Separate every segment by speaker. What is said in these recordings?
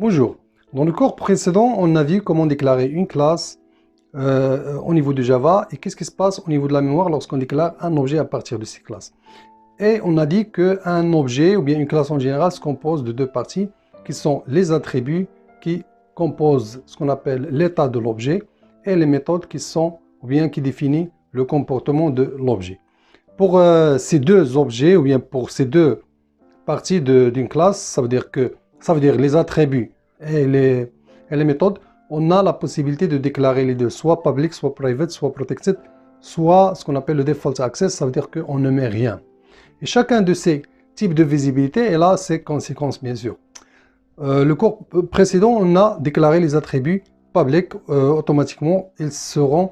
Speaker 1: Bonjour. Dans le cours précédent, on a vu comment déclarer une classe au niveau de Java et qu'est-ce qui se passe au niveau de la mémoire lorsqu'on déclare un objet à partir de ces classes. Et on a dit qu'un objet ou bien une classe en général se compose de deux parties qui sont les attributs qui composent ce qu'on appelle l'état de l'objet et les méthodes qui sont ou bien qui définissent le comportement de l'objet. Pour ces deux objets ou bien pour ces deux parties d'une classe, ça veut dire les attributs et les méthodes, on a la possibilité de déclarer les deux, soit public, soit private, soit protected, soit ce qu'on appelle le default access, ça veut dire qu'on ne met rien. Et chacun de ces types de visibilité est là ses conséquences, bien sûr. Le cours précédent, on a déclaré les attributs public, automatiquement, ils seront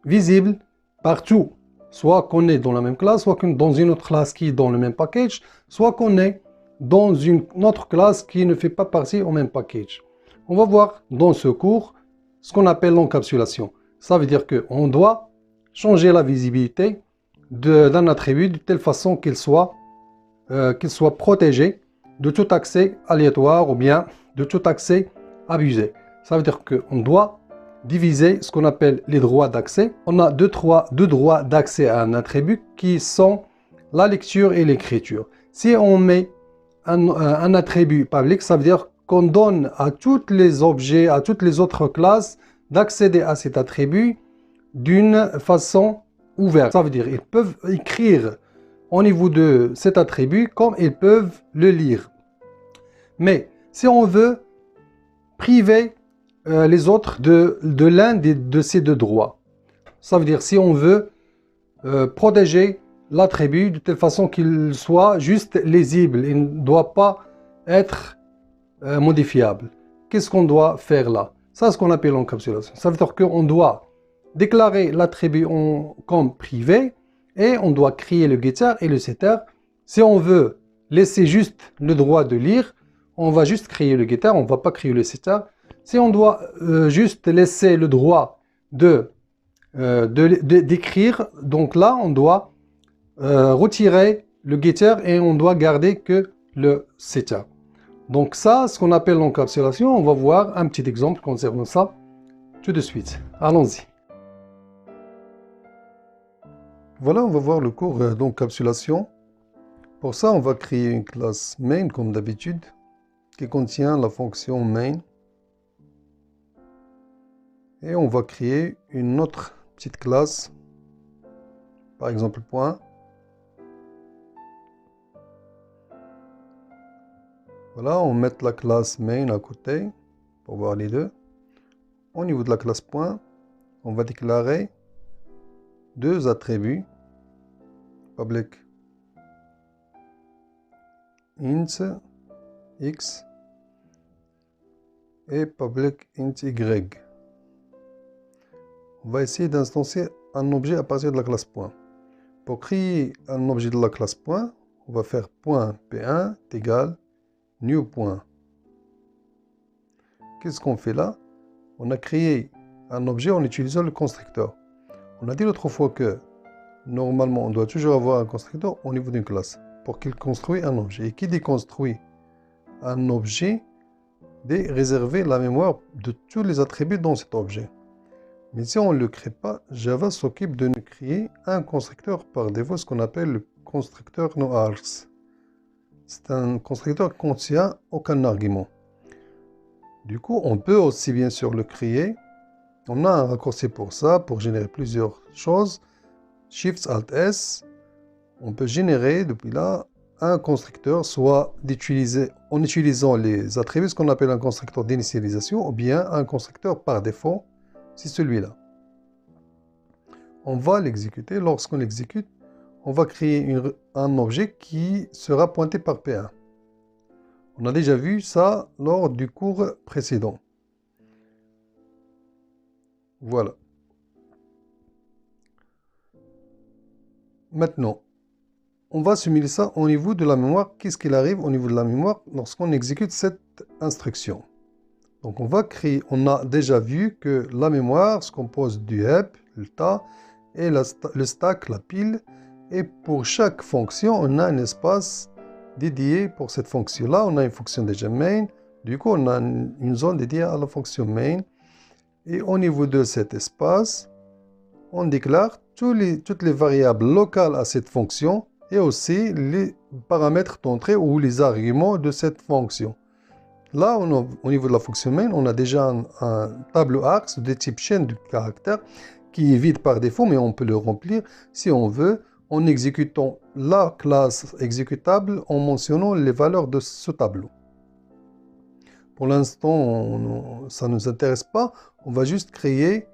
Speaker 1: visibles partout. Soit qu'on est dans la même classe, soit qu'on est dans une autre classe qui est dans le même package, soit qu'on est dans une autre classe qui ne fait pas partie au même package. On va voir dans ce cours ce qu'on appelle l'encapsulation. Ça veut dire qu'on doit changer la visibilité d'un attribut de telle façon qu'il soit protégé de tout accès aléatoire ou bien de tout accès abusé. Ça veut dire qu'on doit diviser ce qu'on appelle les droits d'accès. On a deux droits d'accès à un attribut qui sont la lecture et l'écriture. Si on met un attribut public, ça veut dire qu'on donne à tous les objets, à toutes les autres classes d'accéder à cet attribut d'une façon ouverte. Ça veut dire qu'ils peuvent écrire au niveau de cet attribut comme ils peuvent le lire. Mais si on veut priver les autres de l'un de ces deux droits, ça veut dire si on veut protéger l'attribut de telle façon qu'il soit juste lisible, il ne doit pas être modifiable. Qu'est-ce qu'on doit faire là? Ça, c'est ce qu'on appelle l'encapsulation. Ça veut dire qu'on doit déclarer l'attribut comme privé et on doit créer le getter et le setter. Si on veut laisser juste le droit de lire, on va juste créer le getter, on ne va pas créer le setter. Si on doit juste laisser le droit d'écrire, donc là, on doit retirer le getter et on doit garder que le setter. Donc ça, ce qu'on appelle l'encapsulation, on va voir un petit exemple concernant ça tout de suite. Allons-y. Voilà, on va voir le cours d'encapsulation. Pour ça, on va créer une classe main comme d'habitude qui contient la fonction main. Et on va créer une autre petite classe, par exemple point. Voilà, on met la classe main à côté pour voir les deux. Au niveau de la classe point, on va déclarer deux attributs, public int x et public int y. On va essayer d'instancier un objet à partir de la classe point. Pour créer un objet de la classe point, on va faire point p1 égale new point. Qu'est-ce qu'on fait là? On a créé un objet en utilisant le constructeur. On a dit l'autre fois que normalement on doit toujours avoir un constructeur au niveau d'une classe pour qu'il construise un objet. Et qui dit construit un objet, dit réserver la mémoire de tous les attributs dans cet objet. Mais si on ne le crée pas, Java s'occupe de nous créer un constructeur par défaut, ce qu'on appelle le constructeur noargs. C'est un constructeur qui ne contient aucun argument. Du coup, on peut aussi bien sûr le créer. On a un raccourci pour ça, pour générer plusieurs choses. Shift Alt S. On peut générer depuis là un constructeur, soit en utilisant les attributs, ce qu'on appelle un constructeur d'initialisation, ou bien un constructeur par défaut, c'est celui-là. On va l'exécuter. Lorsqu'on l'exécute, on va créer un objet qui sera pointé par P1. On a déjà vu ça lors du cours précédent. Voilà. Maintenant, on va simuler ça au niveau de la mémoire. Qu'est-ce qu'il arrive au niveau de la mémoire lorsqu'on exécute cette instruction? Donc on a déjà vu que la mémoire se compose du heap, le tas, et le stack, la pile. Et pour chaque fonction, on a un espace dédié pour cette fonction-là. On a une fonction déjà main, Du coup, on a une zone dédiée à la fonction main. Et au niveau de cet espace, on déclare toutes les variables locales à cette fonction et aussi les paramètres d'entrée ou les arguments de cette fonction. Là, au niveau de la fonction main, on a déjà un tableau axe de type chaîne de caractères qui est vide par défaut, mais on peut le remplir si on veut en exécutant la classe exécutable en mentionnant les valeurs de ce tableau. Pour l'instant, ça ne nous intéresse pas. On va juste créer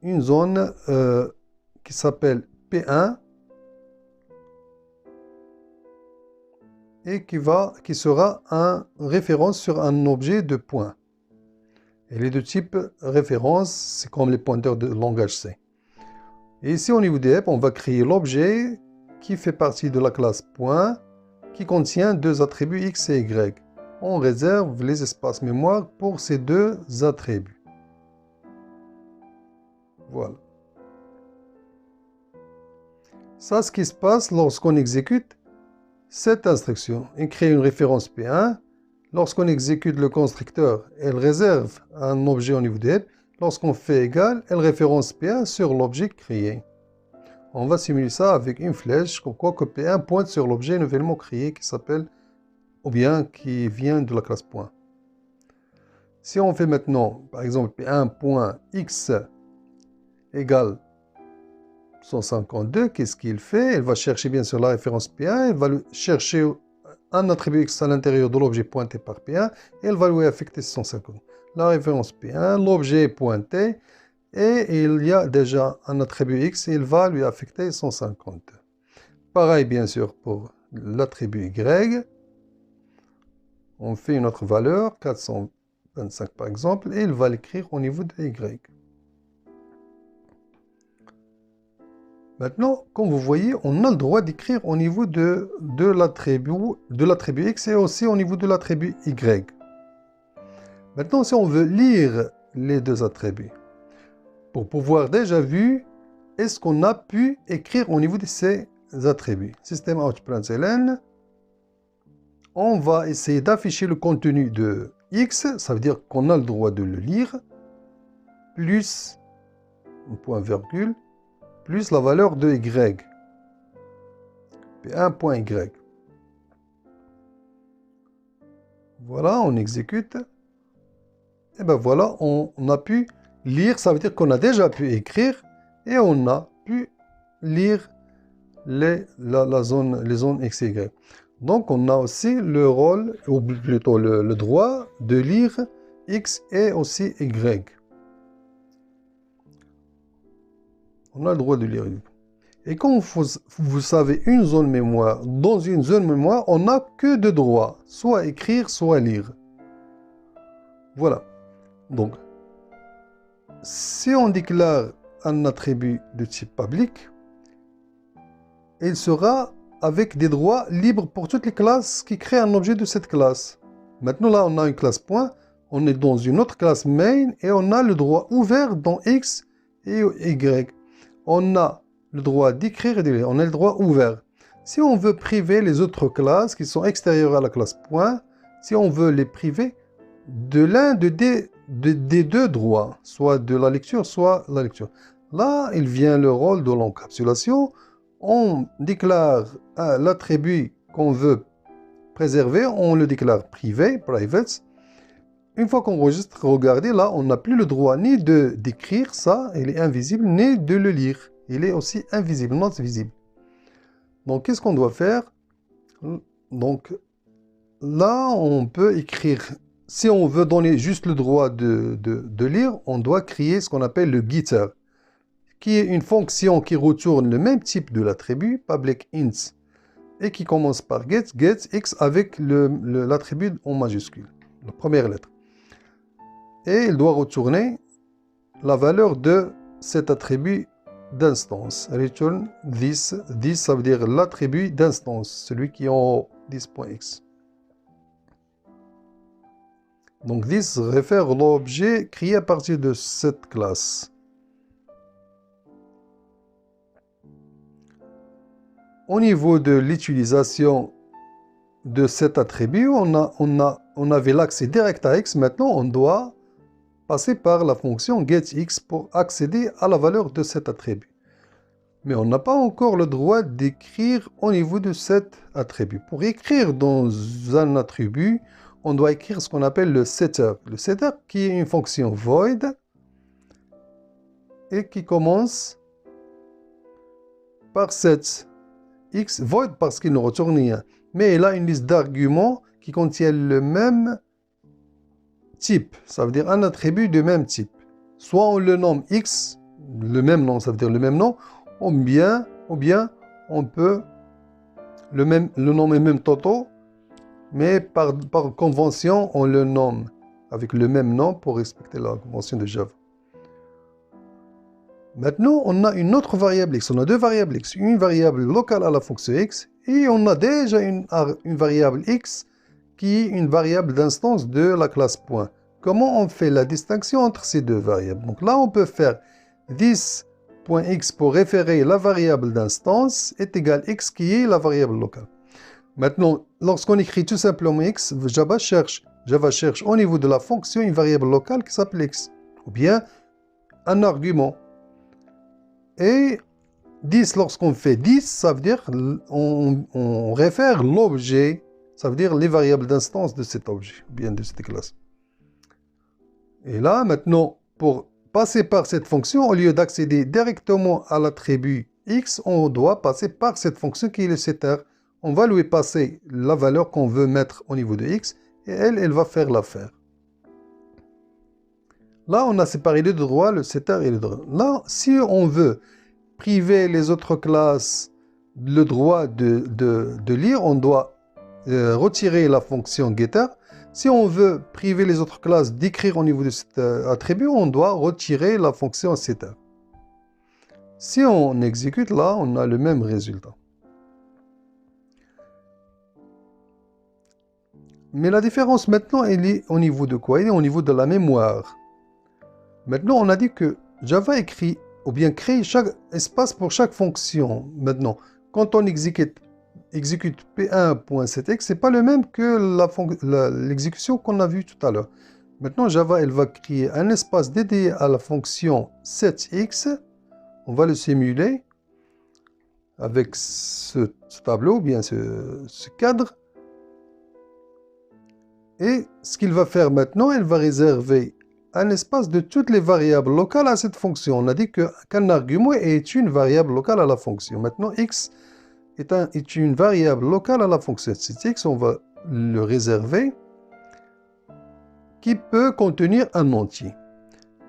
Speaker 1: une zone qui s'appelle P1 et qui sera une référence sur un objet de point. Elle est de type référence, c'est comme les pointeurs de langage C. Et ici, au niveau des EP, on va créer l'objet qui fait partie de la classe point, qui contient deux attributs X et Y. On réserve les espaces mémoire pour ces deux attributs. Voilà. Ça, ce qui se passe lorsqu'on exécute cette instruction. On crée une référence P1. Lorsqu'on exécute le constructeur, elle réserve un objet au niveau des head. Lorsqu'on fait égal, elle référence P1 sur l'objet créé. On va simuler ça avec une flèche, comme quoi que P1 pointe sur l'objet nouvellement créé qui s'appelle, ou bien qui vient de la classe point. Si on fait maintenant, par exemple, P1.x égale 152, qu'est-ce qu'il fait? Elle va chercher bien sûr la référence P1, elle va chercher un attribut X à l'intérieur de l'objet pointé par P1, et elle va lui affecter 150. La référence P1, l'objet est pointé, et il y a déjà un attribut X, et il va lui affecter 150. Pareil bien sûr pour l'attribut Y. On fait une autre valeur, 425 par exemple, et il va l'écrire au niveau de Y. Maintenant, comme vous voyez, on a le droit d'écrire au niveau de l'attribut X et aussi au niveau de l'attribut Y. Maintenant, si on veut lire les deux attributs, pour pouvoir déjà voir, est-ce qu'on a pu écrire au niveau de ces attributs. Système out println, on va essayer d'afficher le contenu de X, ça veut dire qu'on a le droit de le lire, plus un point virgule, plus la valeur de Y. P1.Y. Voilà, on exécute. Et ben voilà, on a pu lire, ça veut dire qu'on a déjà pu écrire et on a pu lire les zones X et Y. Donc on a aussi le rôle, ou plutôt le droit de lire X et aussi Y. On a le droit de lire Y. Et comme vous savez, une zone mémoire, dans une zone mémoire, on n'a que deux droits, soit écrire, soit lire. Voilà. Donc, si on déclare un attribut de type public, il sera avec des droits libres pour toutes les classes qui créent un objet de cette classe. Maintenant, là, on a une classe point, on est dans une autre classe main, et on a le droit ouvert dans X et Y. On a le droit d'écrire et de lire. On a le droit ouvert. Si on veut priver les autres classes qui sont extérieures à la classe point, si on veut les priver de l'un des deux droits, soit de la lecture, soit la lecture. Là, il vient le rôle de l'encapsulation. On déclare l'attribut qu'on veut préserver, on le déclare privé, private. Une fois qu'on enregistre, regardez, là, on n'a plus le droit ni d'écrire ça, il est invisible, ni de le lire. Il est aussi invisible, not visible. Donc, qu'est-ce qu'on doit faire? Donc, là, on peut écrire. Si on veut donner juste le droit de lire, on doit créer ce qu'on appelle le getter, qui est une fonction qui retourne le même type de l'attribut, public int, et qui commence par get x avec l'attribut en majuscule, la première lettre. Et il doit retourner la valeur de cet attribut d'instance. Return this. This, ça veut dire l'attribut d'instance, celui qui est en haut, this.x. Donc, this réfère l'objet créé à partir de cette classe. Au niveau de l'utilisation de cet attribut, on avait l'accès direct à x. Maintenant, on doit passer par la fonction getX pour accéder à la valeur de cet attribut. Mais on n'a pas encore le droit d'écrire au niveau de cet attribut. Pour écrire dans un attribut, on doit écrire ce qu'on appelle le setter. Le setter qui est une fonction void et qui commence par set x, void parce qu'il ne retourne rien. Mais il a une liste d'arguments qui contiennent le même type. Ça veut dire un attribut de même type. Soit on le nomme x, le même nom, ça veut dire le même nom, ou bien on peut le nommer même tantôt, mais par convention, on le nomme avec le même nom pour respecter la convention de Java. Maintenant, on a une autre variable x. On a deux variables x. Une variable locale à la fonction x et on a déjà une variable x qui est une variable d'instance de la classe point. Comment on fait la distinction entre ces deux variables? Donc là, on peut faire this.x pour référer la variable d'instance est égal x qui est la variable locale. Maintenant, lorsqu'on écrit tout simplement x, Java cherche au niveau de la fonction une variable locale qui s'appelle x, ou bien un argument. Et 10, lorsqu'on fait 10, ça veut dire on réfère l'objet, ça veut dire les variables d'instance de cet objet, ou bien de cette classe. Et là, maintenant, pour passer par cette fonction, au lieu d'accéder directement à l'attribut x, on doit passer par cette fonction qui est le setter. On va lui passer la valeur qu'on veut mettre au niveau de x, et elle va faire l'affaire. Là, on a séparé les deux droits, le setter et le droit. Là, si on veut priver les autres classes le droit de lire, on doit retirer la fonction getter. Si on veut priver les autres classes d'écrire au niveau de cet attribut, on doit retirer la fonction setter. Si on exécute là, on a le même résultat. Mais la différence maintenant, elle est au niveau de quoi? Elle est au niveau de la mémoire. Maintenant, on a dit que Java écrit ou bien crée chaque espace pour chaque fonction. Maintenant, quand on exécute p1.setx, c'est pas le même que l'exécution qu'on a vue tout à l'heure. Maintenant, Java, elle va créer un espace dédié à la fonction setx. On va le simuler avec ce tableau, ou bien ce cadre. Et ce qu'il va faire maintenant, elle va réserver un espace de toutes les variables locales à cette fonction. On a dit qu'un argument est une variable locale à la fonction. Maintenant, x est une variable locale à la fonction. Cet x, on va le réserver, qui peut contenir un entier.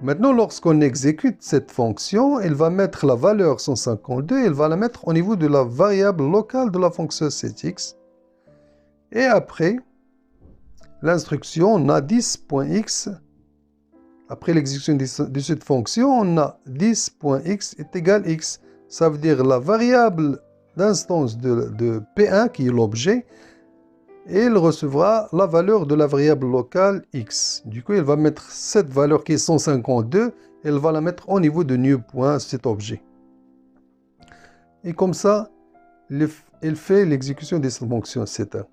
Speaker 1: Maintenant, lorsqu'on exécute cette fonction, elle va mettre la valeur 152, elle va la mettre au niveau de la variable locale de la fonction setx. Et après, l'instruction, on a 10.x. Après l'exécution de cette fonction, on a 10.x est égal x. Ça veut dire la variable d'instance de P1, qui est l'objet, et il recevra la valeur de la variable locale x. Du coup, il va mettre cette valeur qui est 152, elle va la mettre au niveau de new. Cet objet. Et comme ça, il fait l'exécution de cette fonction setter.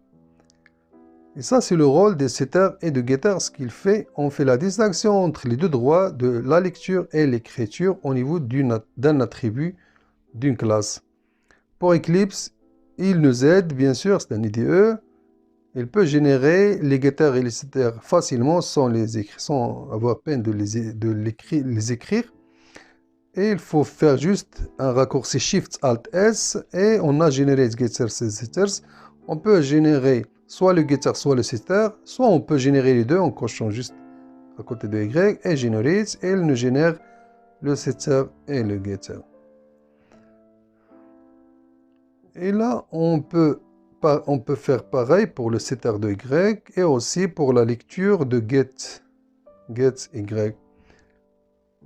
Speaker 1: Et ça, c'est le rôle des setter et de getter. Ce qu'il fait, on fait la distinction entre les deux droits de la lecture et l'écriture au niveau d'un attribut d'une classe. Pour Eclipse, il nous aide, bien sûr, c'est un IDE. Il peut générer les getters et les setters facilement sans avoir peine de les écrire. Et il faut faire juste un raccourci Shift-Alt-S et on a généré les getters et les setters. On peut générer soit le getter, soit le setter, soit on peut générer les deux en cochant juste à côté de Y et generate, et il nous génère le setter et le getter. Et là, on peut faire pareil pour le setter de Y et aussi pour la lecture de get Y.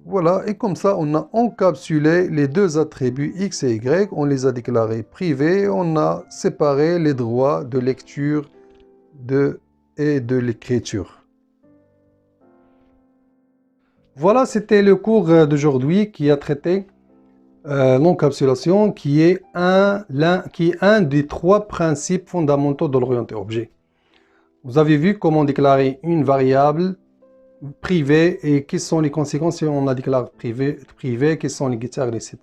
Speaker 1: Voilà, et comme ça, on a encapsulé les deux attributs X et Y, on les a déclarés privés, on a séparé les droits de lecture et de l'écriture. Voilà, c'était le cours d'aujourd'hui qui a traité l'encapsulation qui est un des trois principes fondamentaux de l'orienté objet. Vous avez vu comment déclarer une variable privée et quelles sont les conséquences si on la déclare privée, quels sont les guitares, etc.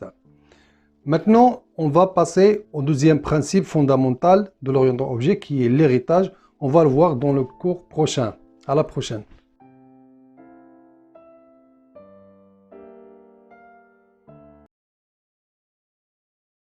Speaker 1: Maintenant, on va passer au deuxième principe fondamental de l'orientation objet qui est l'héritage. On va le voir dans le cours prochain. À la prochaine.